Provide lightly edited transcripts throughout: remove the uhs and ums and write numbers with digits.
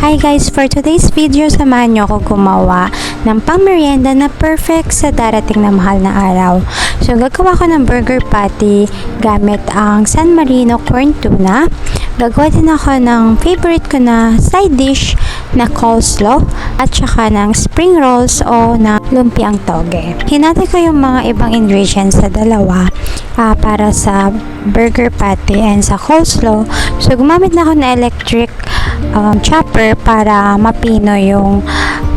Hi guys! For today's video, samahan nyo ako gumawa ng pang-merienda na perfect sa darating na mahal na araw. So, gagawa ko ng burger patty gamit ang San Marino corn tuna. Gagawa din ako ng favorite ko na side dish na coleslaw at saka ng spring rolls o na lumpiang toge. Hinati ko yung mga ibang ingredients sa dalawa para sa burger patty and sa coleslaw. So, gumamit na ako ng electric chopper para mapino yung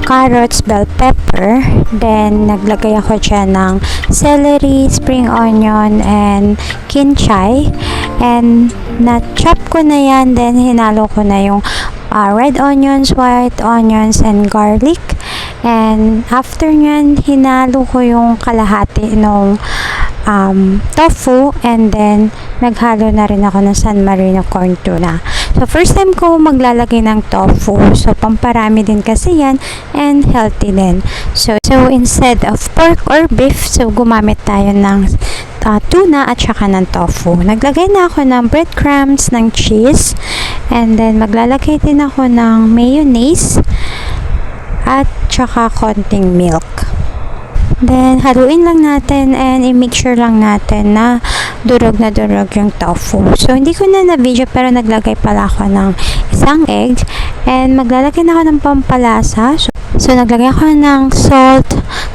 carrots, bell pepper. Then, naglagay ako dyan ng celery, spring onion, and kinchay. And, na-chop ko na yan. Then, hinalo ko na yung red onions, white onions, and garlic. And, after nyan, hinalo ko yung kalahati ng tofu. And then, naghalo na rin ako ng San Marino corn tuna. So, first time ko maglalagay ng tofu. So, pamparami din kasi yan and healthy din. So instead of pork or beef, so gumamit tayo ng tuna at saka ng tofu. Naglagay na ako ng breadcrumbs, ng cheese, and then maglalagay din ako ng mayonnaise at saka konting milk. Then, haluin lang natin and i-make sure lang natin na durog na durog yung tofu. So, hindi ko na na-video pero naglagay pala ako ng isang egg and maglalagay na ako ng pampalasa. So, naglagay ako ng salt,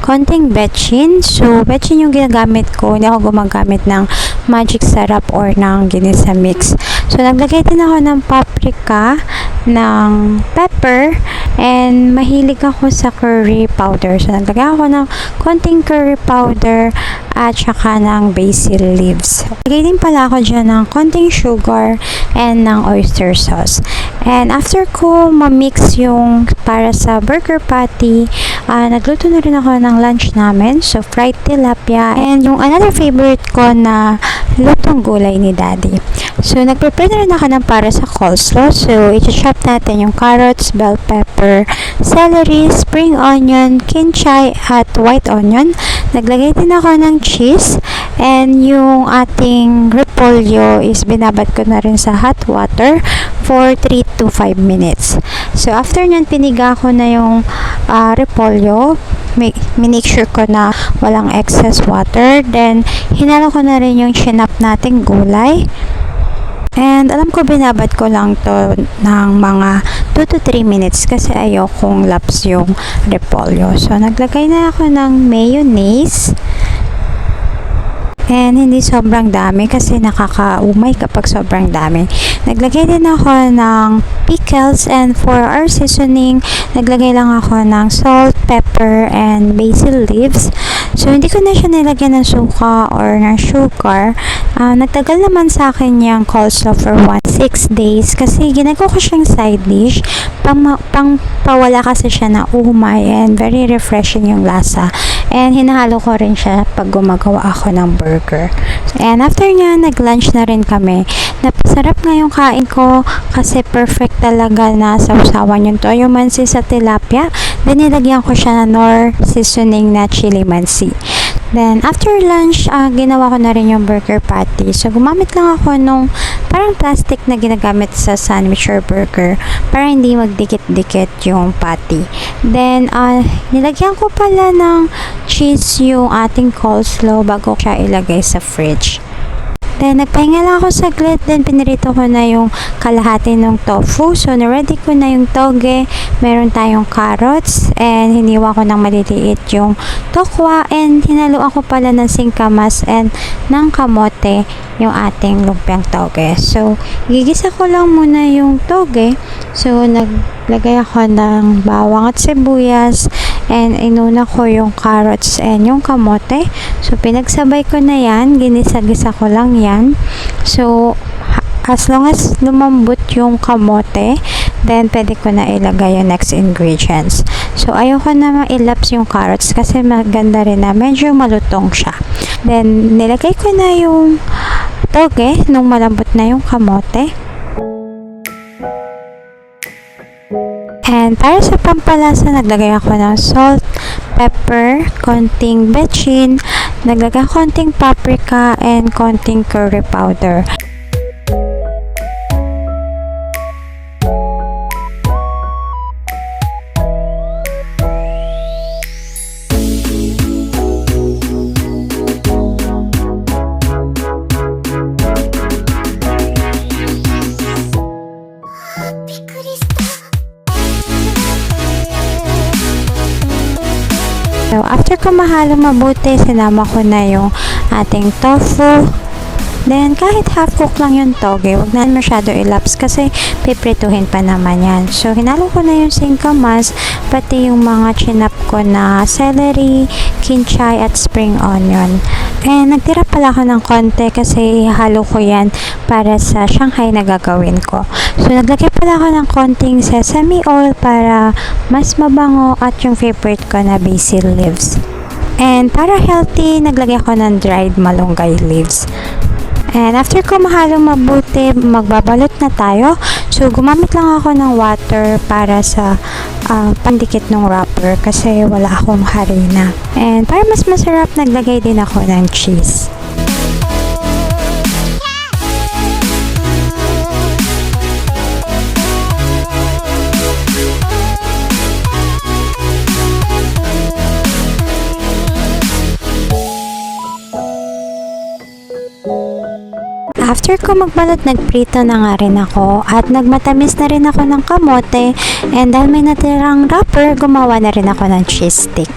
konting betchin. So, betchin yung ginagamit ko. Hindi ako gumagamit ng magic syrup or ng ginisa mix. So, naglagay din ako ng paprika, ng pepper, and mahilig ako sa curry powder. So, naglagay ako ng konting curry powder at saka ng basil leaves. Lagay din pala ako dyan ng konting sugar and ng oyster sauce. And after ko ma-mix yung para sa burger patty, nagluto na rin ako ng lunch namin. So, fried tilapia and yung another favorite ko na lutong gulay ni Daddy. So, nagprepare na rin ako ng para sa coleslaw. So, i-chop natin yung carrots, bell pepper, celery, spring onion, kinchay, at white onion. Naglagay din ako ng cheese and yung ating repolyo is binabad ko na rin sa hot water for 3 to 5 minutes. So, after nyan, piniga ko na yung repolyo. Make sure ko na walang excess water. Then, hinalo ko na rin yung chinap nating gulay. And alam ko binabad ko lang to ng mga 2 to 3 minutes kasi ayokong laps yung repolyo. So, naglagay na ako ng mayonnaise. And hindi sobrang dami kasi nakakaumay kapag sobrang dami. Naglagay din ako ng pickles and for our seasoning, naglagay lang ako ng salt, pepper, and basil leaves. So, hindi ko na siya nilagyan ng suka or ng sugar. Nagtagal naman sa akin yung coleslaw for 6 days kasi ginagawa ko siyang side dish. Pawala kasi siya na umay and very refreshing yung lasa. And hinahalo ko rin siya pag gumagawa ako ng burger. And after niya, nag-lunch na rin kami. Napasarap nga yung kain ko kasi perfect talaga na sausawan yung toyo mansi sa tilapia. Then, nilagyan ko siya na Knorr seasoning na chili mansi. Then, after lunch, ginawa ko na rin yung burger patty. So, gumamit lang ako nung parang plastic na ginagamit sa sandwich or burger para hindi magdikit-dikit yung patty. Then, nilagyan ko pala ng cheese yung ating coleslaw bago siya ilagay sa fridge. Then, nagpahinga lang ako saglit. Then, pinirito ko na yung kalahati ng tofu. So, na-ready ko na yung toge. Meron tayong carrots. And, hiniwa ko ng maliliit yung tokwa. And, hinaluan ko pala ng singkamas and ng kamote yung ating lumpiang toge. So, gigisa ko lang muna yung toge. So, naglagay ako ng bawang at sibuyas. And, inuna ko yung carrots and yung kamote. So, pinagsabay ko na yan. Ginisa-gisa ko lang yan. So, as long as lumambot yung kamote, then, pwede ko na ilagay yung next ingredients. So, ayoko na mailaps yung carrots kasi maganda rin na medyo malutong siya. Then, nilagay ko na yung toge nung malambot na yung kamote. And para sa pampalasa, naglagay ako ng salt, pepper, konting betchin, naglagay konting paprika, and konting curry powder. So, after ko mahalo mabuti, sinama ko na yung ating tofu. Then, kahit half cook lang yung toge, huwag na masyado ilaps kasi piprituhin pa naman yan. So, hinalo ko na yung singkamas, pati yung mga chinap ko na celery, kinchay, at spring onion. And, nagtira pala ako ng konti kasi ihalo ko yan para sa Shanghai na gagawin ko. So, naglagay pala ako ng konting sesame oil para mas mabango at yung favorite ko na basil leaves. And, para healthy, naglagay ako ng dried malunggay leaves. And after ko mahalong mabuti, magbabalot na tayo. So, gumamit lang ako ng water para sa pandikit ng wrapper kasi wala akong harina. And para mas masarap, naglagay din ako ng cheese. After ko magbalot, nagprito na nga rin ako at nagmatamis na rin ako ng kamote, and dahil may natirang wrapper, gumawa na rin ako ng cheese stick.